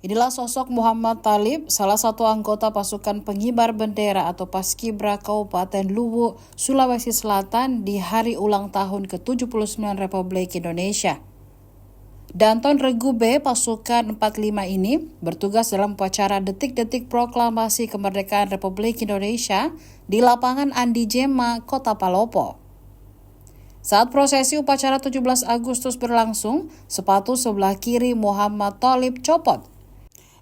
Inilah sosok Muhammad Thalib, salah satu anggota pasukan pengibar bendera atau Paskibra Kabupaten Luwu, Sulawesi Selatan di hari ulang tahun ke-79 Republik Indonesia. Danton Regu B pasukan 45 ini bertugas dalam upacara detik-detik proklamasi kemerdekaan Republik Indonesia di lapangan Andi Jema, Kota Palopo. Saat prosesi upacara 17 Agustus berlangsung, sepatu sebelah kiri Muhammad Thalib copot.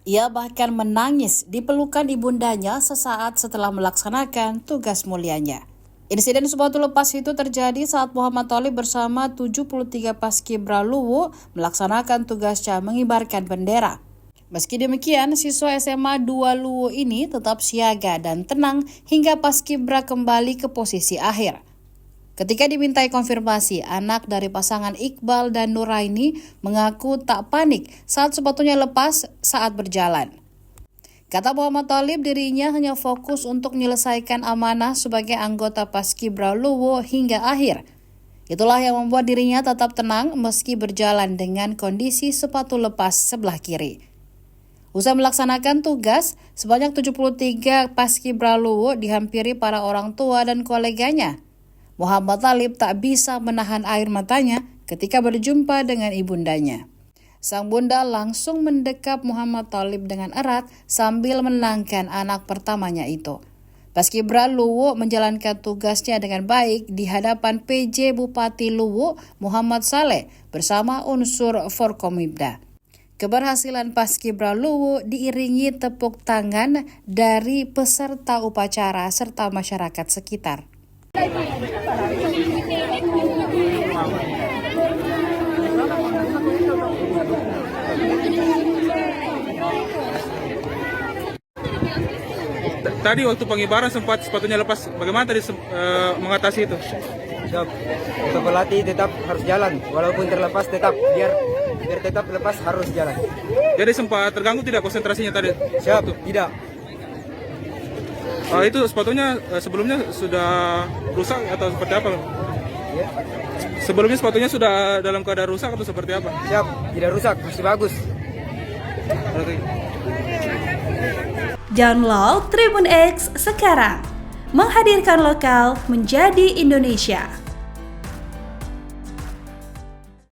Ia bahkan menangis di pelukan ibundanya sesaat setelah melaksanakan tugas mulianya. Insiden sepatu lepas itu terjadi saat Muhammad Thalib bersama 73 Paskibra Luwu melaksanakan tugasnya mengibarkan bendera. Meski demikian, siswa SMA 2 Luwu ini tetap siaga dan tenang hingga Paskibra kembali ke posisi akhir. Ketika dimintai konfirmasi, anak dari pasangan Iqbal dan Nuraini mengaku tak panik saat sepatunya lepas saat berjalan. Kata Muhammad Thalib, dirinya hanya fokus untuk menyelesaikan amanah sebagai anggota Paskibra Luwu hingga akhir. Itulah yang membuat dirinya tetap tenang meski berjalan dengan kondisi sepatu lepas sebelah kiri. Usai melaksanakan tugas, sebanyak 73 Paskibra Luwu dihampiri para orang tua dan koleganya. Muhammad Thalib tak bisa menahan air matanya ketika berjumpa dengan ibundanya. Sang bunda langsung mendekap Muhammad Thalib dengan erat sambil menenangkan anak pertamanya itu. Paskibra Luwu menjalankan tugasnya dengan baik di hadapan PJ Bupati Luwu Muhammad Saleh bersama unsur Forkomibda. Keberhasilan Paskibra Luwu diiringi tepuk tangan dari peserta upacara serta masyarakat sekitar. Tadi waktu pengibaran sempat sepatunya lepas. Bagaimana tadi mengatasi itu? Siap. Untuk pelatih tetap harus jalan, walaupun terlepas tetap biar tetap lepas harus jalan. Jadi sempat terganggu tidak konsentrasinya tadi? Siap. Tidak. Itu sepatunya sebelumnya sudah rusak atau seperti apa? Ya. Sebelumnya sepatunya sudah dalam keadaan rusak atau seperti apa? Siap. Tidak rusak, masih bagus. Oke. Download Tribun X sekarang, menghadirkan lokal menjadi Indonesia.